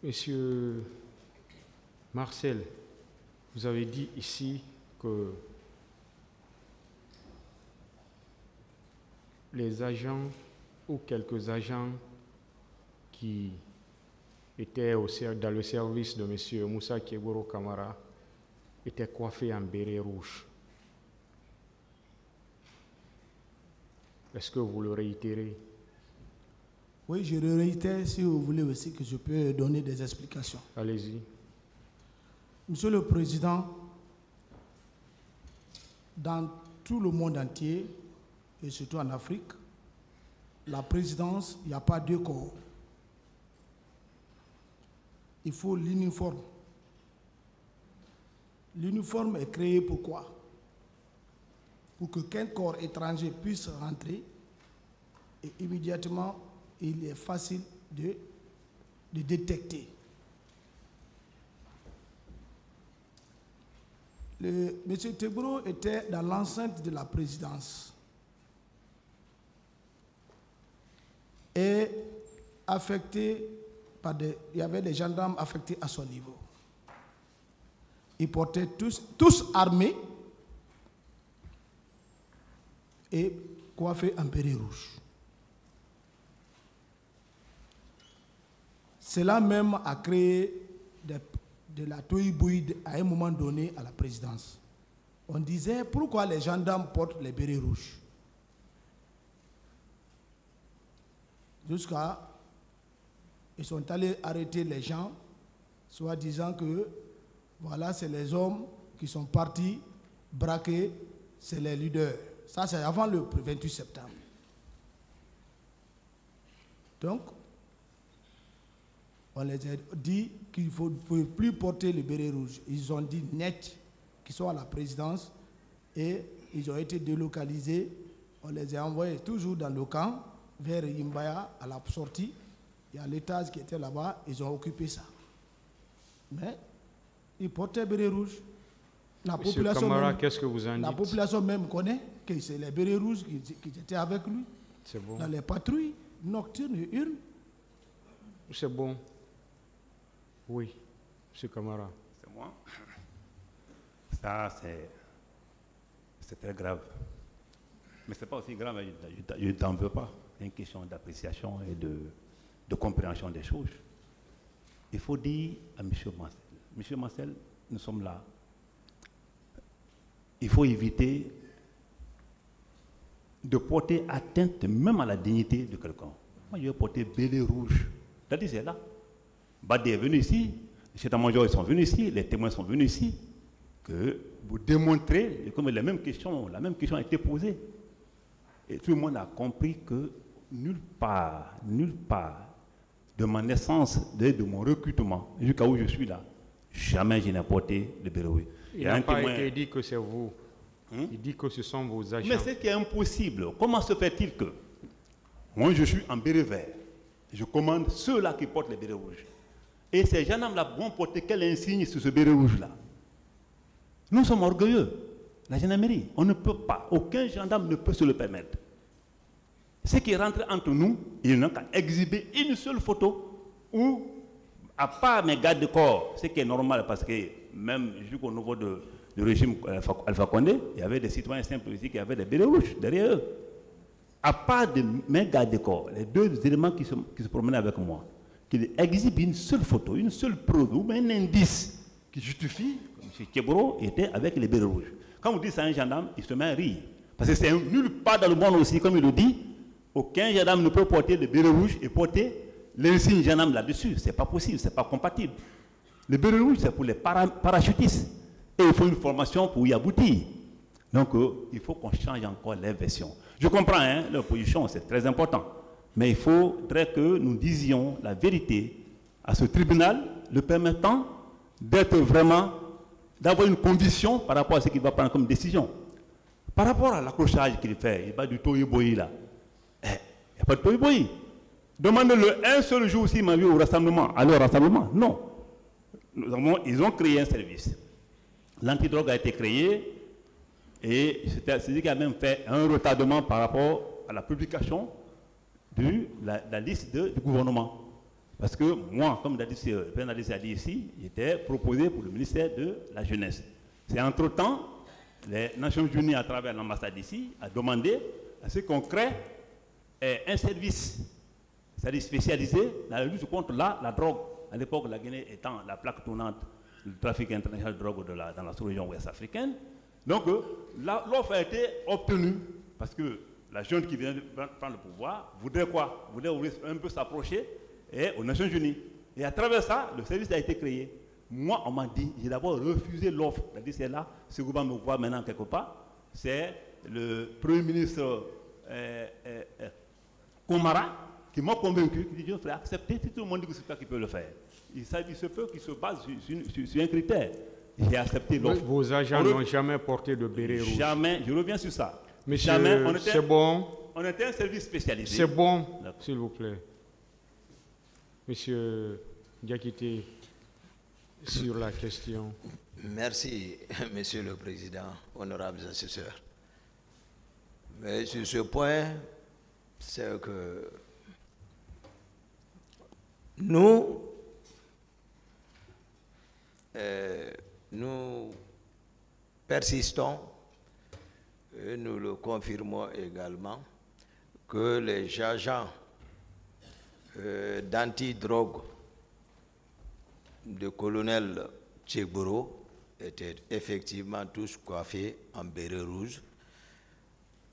Monsieur Marcel, vous avez dit ici que les agents ou quelques agents qui étaient dans le service de M. Moussa Keboro Kamara étaient coiffés en béret rouge. Est-ce que vous le réitérez? Oui, je le réitère si vous voulez aussi que je peux donner des explications. Allez-y. Monsieur le Président, dans tout le monde entier, et surtout en Afrique, la présidence, il n'y a pas deux corps. Il faut l'uniforme. L'uniforme est créé pourquoi? Pour que qu'un corps étranger puisse rentrer et immédiatement, il est facile de détecter. M. Tegboro était dans l'enceinte de la présidence et affecté par il y avait des gendarmes affectés à son niveau. Ils portaient tous armés et coiffés en béret rouge. Cela même a créé de la tohu-bohu à un moment donné à la présidence. On disait pourquoi les gendarmes portent les bérets rouges. Jusqu'à ils sont allés arrêter les gens, soit disant que voilà, c'est les hommes qui sont partis braquer, c'est les leaders. Ça, c'est avant le 28 septembre. Donc, on les a dit qu'il ne faut plus porter le béret rouge. Ils ont dit net qu'ils sont à la présidence et ils ont été délocalisés. On les a envoyés toujours dans le camp, vers Yimbaya, à la sortie. Il y a l'étage qui était là-bas, ils ont occupé ça. Mais ils portaient le béret rouge. La Monsieur Kamara, qu'est-ce que vous en dites? La population même connaît que c'est les bérets rouges qui étaient avec lui. C'est bon. Dans les patrouilles nocturnes et urnes. C'est bon. Oui, M. Kamara. C'est moi. Ça, c'est très grave. Mais ce n'est pas aussi grave, je ne t'en veux pas. C'est une question d'appréciation et de compréhension des choses. Il faut dire à M. Marcel, M. Marcel, nous sommes là. Il faut éviter de porter atteinte même à la dignité de quelqu'un. Moi, je vais porter béret rouge. C'est-à-dire, c'est là. Badé est venu ici, les états-majors sont venus ici, les témoins sont venus ici, que vous démontrez, comme la même question a été posée. Et tout le monde a compris que nulle part, de ma naissance, de mon recrutement, jusqu'à où je suis là, jamais je n'ai porté le béret rouge. Il n'a pas été dit que c'est vous. Il dit que ce sont vos agents. Mais c'est qui est impossible. Comment se fait-il que moi je suis en béret vert, je commande ceux-là qui portent les bérets rouges. Et ces gendarmes-là vont porter quel insigne sur ce béret rouge-là? Nous sommes orgueilleux. La gendarmerie, on ne peut pas, aucun gendarme ne peut se le permettre. Ce qui rentre entre nous, il n'a qu'à exhiber une seule photo où, à part mes gardes de corps, ce qui est normal parce que même jusqu'au niveau du régime Alpha Condé, il y avait des citoyens simples ici qui avaient des bérets rouges derrière eux. À part de mes gardes de corps, les deux éléments qui se promenaient avec moi, qu'il exhibe une seule photo, une seule preuve ou un indice qui justifie que M. Keboro était avec les bérets rouges. Quand vous dites ça à un gendarme, il se met à rire. Parce que c'est nulle part dans le monde aussi, comme il le dit, aucun gendarme ne peut porter le béret rouge et porter l'insigne gendarme là-dessus. Ce n'est pas possible, ce n'est pas compatible. Le béret rouge, c'est pour les parachutistes. Et il faut une formation pour y aboutir. Donc, il faut qu'on change encore les versions. Je comprends, hein, l'opposition, c'est très important. Mais il faudrait que nous disions la vérité à ce tribunal, le permettant d'être vraiment, d'avoir une conviction par rapport à ce qu'il va prendre comme décision. Par rapport à l'accrochage qu'il fait, il n'y a pas du tohu-bohu là. Il n'y a pas de tohu-bohu. Demandez-le un seul jour s'il m'a vu au rassemblement. Alors, au rassemblement, non. Ils ont créé un service. L'antidrogue a été créé et c'est ce qui a même fait un retardement par rapport à la publication de la liste du gouvernement. Parce que moi, comme le président a dit ici, j'étais proposé pour le ministère de la Jeunesse. C'est entre-temps, les Nations Unies, à travers l'ambassade ici, a demandé à ce qu'on crée un service, c'est-à-dire spécialisé dans la lutte contre la drogue. À l'époque, la Guinée étant la plaque tournante du trafic international de drogue dans la sous-région ouest africaine. Donc, l'offre a été obtenue parce que la jeune qui vient de prendre le pouvoir voudrait quoi? Voudrait un peu s'approcher aux Nations Unies. Et à travers ça, le service a été créé. Moi, on m'a dit, j'ai d'abord refusé l'offre. C'est-à-dire, c'est là, ce gouvernement me voit maintenant quelque part. C'est le Premier ministre Komara qui m'a convaincu, qui dit, je ferai accepter si tout le monde dit que c'est toi qui peux le faire. Il se peut qu'il se base sur un critère. J'ai accepté l'offre. Vos agents n'ont jamais porté de béret rouge. Jamais, je reviens sur ça. Monsieur, c'est bon. On était un service spécialisé. C'est bon, s'il vous plaît. Monsieur Diakité, sur la question. Merci, Monsieur le Président, honorables assesseurs. Mais sur ce point, c'est que nous persistons, et nous le confirmons également, que les agents d'antidrogue de colonel Tchegboro étaient effectivement tous coiffés en béret rouge.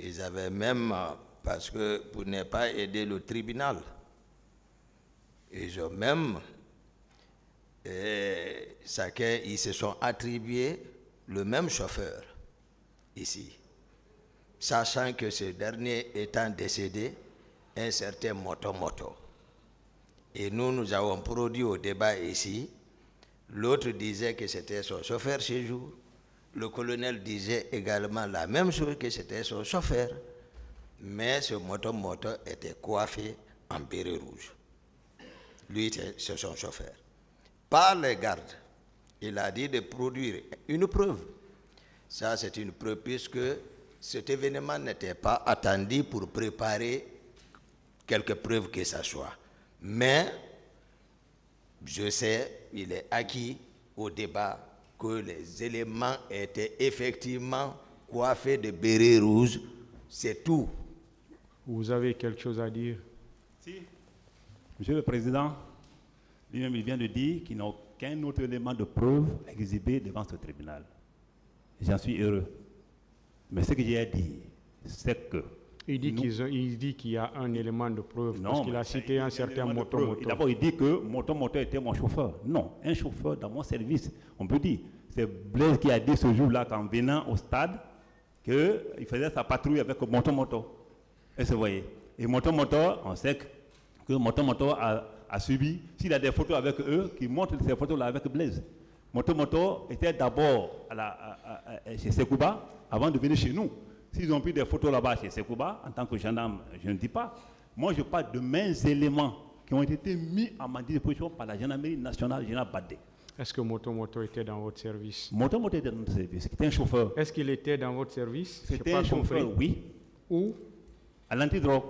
Ils avaient même, parce que pour ne pas aider le tribunal, ils ont même, ils se sont attribués le même chauffeur ici, sachant que ce dernier étant décédé, un certain Moto. Et nous avons produit au débat ici, l'autre disait que c'était son chauffeur chez jour, le colonel disait également la même chose, que c'était son chauffeur, mais ce Moto était coiffé en béret rouge. Lui, c'est son chauffeur. Par les gardes, il a dit de produire une preuve. Ça, c'est une preuve puisque cet événement n'était pas attendu pour préparer quelque preuve que ce soit. Mais, je sais, il est acquis au débat que les éléments étaient effectivement coiffés de béret rouge. C'est tout. Vous avez quelque chose à dire? Si. Monsieur le Président, lui-même, il vient de dire qu'il n'a aucun autre élément de preuve exhibé devant ce tribunal. J'en suis heureux. Mais ce que j'ai à dire, c'est que... Il dit qu'il y a un élément de preuve, non, parce qu'il a cité un certain Moto. D'abord, il dit que Moto était mon chauffeur. Non, un chauffeur dans mon service. On peut dire, c'est Blaise qui a dit ce jour-là, qu'en venant au stade, qu'il faisait sa patrouille avec Moto. Et vous voyez. Et Moto, on sait que Moto a subi, s'il a des photos avec eux, qui montrent ces photos-là avec Blaise. Moto était d'abord chez Sekouba, avant de venir chez nous. S'ils ont pris des photos là-bas chez Sekouba, en tant que gendarme, je ne dis pas. Moi, je parle de mains éléments qui ont été mis à ma disposition par la gendarmerie nationale, général Badé. Est-ce que Moto était dans votre service? Moto était dans notre service. C'était un chauffeur. Est-ce qu'il était dans votre service? C'était un chauffeur, oui. Où? À l'antidrogue.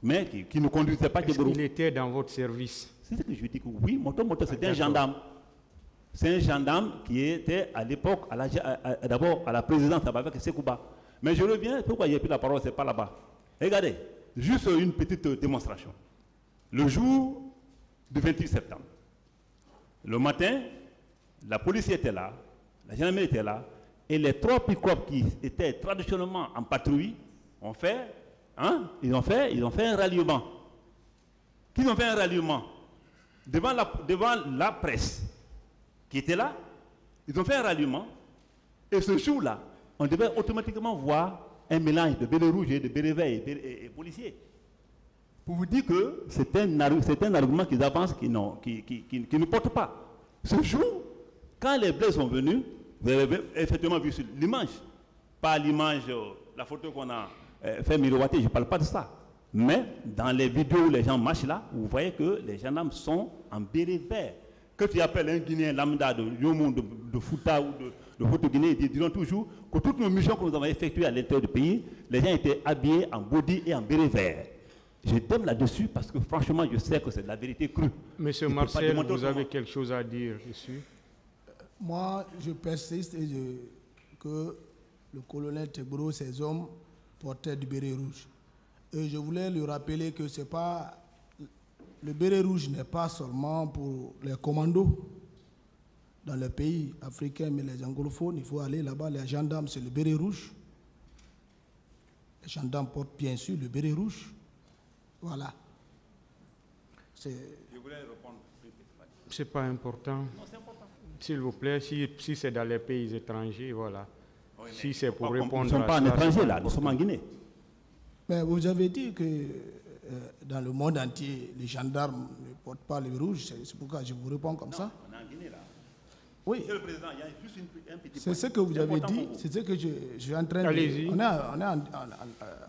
Mais qui ne conduisait pas. Est-ce qu'il était dans votre service? C'est ce que je dis que oui, Moto c'était un gendarme. C'est un gendarme qui était à l'époque, d'abord à la présidence avec Sekouba. Mais je reviens, pourquoi j'ai pris la parole, c'est pas là-bas. Regardez, juste une petite démonstration. Le jour du 28 septembre, le matin, la police était là, la gendarmerie était là, et les 3 pick-up qui étaient traditionnellement en patrouille ils ont fait un ralliement. Qu'ils ont fait un ralliement devant la presse qui était là, ils ont fait un ralliement, et ce jour-là, on devait automatiquement voir un mélange de béret rouge et de béret vert et policiers. Pour vous dire que c'est un argument qu'ils avancent qui ne porte pas. Ce jour, quand les blés sont venus, vous avez effectivement vu sur l'image, pas l'image, la photo qu'on a fait miroiter, je ne parle pas de ça. Mais dans les vidéos où les gens marchent là, vous voyez que les gendarmes sont en béret vert. Que tu appelles un Guinéen lambda de Yomon, de Fouta ou de Haute-Guinée, ils diront toujours que toutes nos missions que nous avons effectuées à l'intérieur du pays, les gens étaient habillés en body et en béret vert. Je t'aime là-dessus parce que franchement, je sais que c'est de la vérité crue. Monsieur Il peut pas Marcel, démontrer vous avez autrement. quelque chose à dire dessus? Moi, je persiste et que le colonel Tegboro, ses hommes portaient du béret rouge. Et je voulais lui rappeler que c'est pas, le béret rouge n'est pas seulement pour les commandos dans les pays africains, mais les anglophones, il faut aller là-bas, les gendarmes, c'est le béret rouge. Les gendarmes portent bien sûr le béret rouge. Voilà. Je voulais répondre. C'est pas important. S'il vous plaît, si c'est dans les pays étrangers, voilà. Oui, si c'est pour nous répondre ne sommes à pas en cela, étranger c'est là, nous sommes en Guinée. Mais vous avez dit que dans le monde entier, les gendarmes ne portent pas le rouge. C'est pourquoi je vous réponds comme ça. On est en Guinée là. Oui, Monsieur le Président, il y a juste un petit c'est point. ce que vous C'est avez important dit. pour vous. C'est ce que je suis en train de... Allez-y.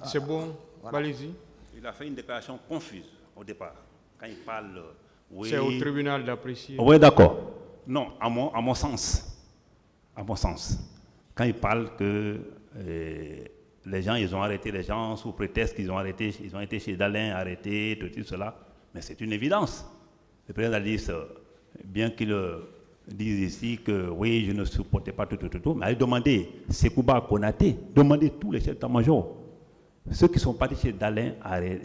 C'est bon, voilà. allez-y. Il a fait une déclaration confuse au départ. Quand il parle, oui. C'est au tribunal d'apprécier. Oui, d'accord. Non, à mon sens. À mon sens. Quand il parle que les gens, ils ont arrêté les gens sous prétexte qu'ils ont arrêté, ils ont été chez Dalin, arrêtés, tout cela. Mais c'est une évidence. Le président a dit, bien qu'il dise ici que oui, je ne supportais pas tout, mais allez demander Sekouba Konaté, demandez tous les chefs d'état-major. Ceux qui sont partis chez Dalin,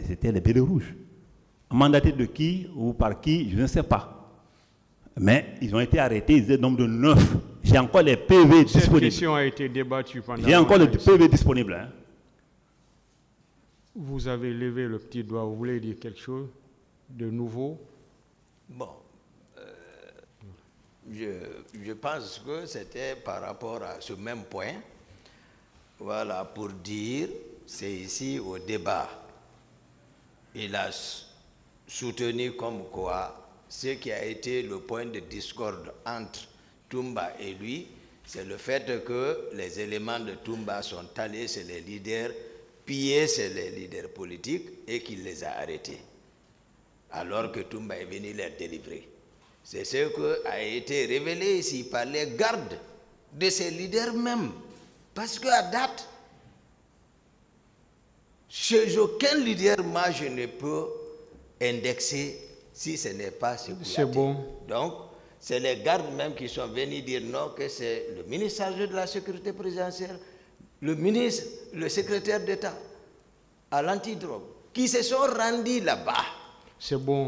c'était les bérets rouges. Mandatés de qui ou par qui, je ne sais pas. Mais ils ont été arrêtés, ils étaient nombre de 9. J'ai encore les PV Cette disponibles. question a été débattue pendant... J'ai encore les longtemps ici. PV disponibles. Hein. Vous avez levé le petit doigt, vous voulez dire quelque chose de nouveau? Bon, je pense que c'était par rapport à ce même point. Voilà, pour dire, c'est ici au débat. Il a soutenu comme quoi ce qui a été le point de discorde entre Toumba et lui, c'est le fait que les éléments de Toumba sont allés chez les leaders, pillés chez les leaders politiques et qu'il les a arrêtés. Alors que Toumba est venu les délivrer. C'est ce qui a été révélé ici par les gardes de ces leaders même. Parce qu'à date, chez aucun leader, moi, je ne peux indexer si ce n'est pas ce que C'est bon. Donc, c'est les gardes même qui sont venus dire non, que c'est le ministre chargé de la sécurité présidentielle, le ministre, le secrétaire d'État à l'antidrogue, qui se sont rendus là-bas. C'est bon.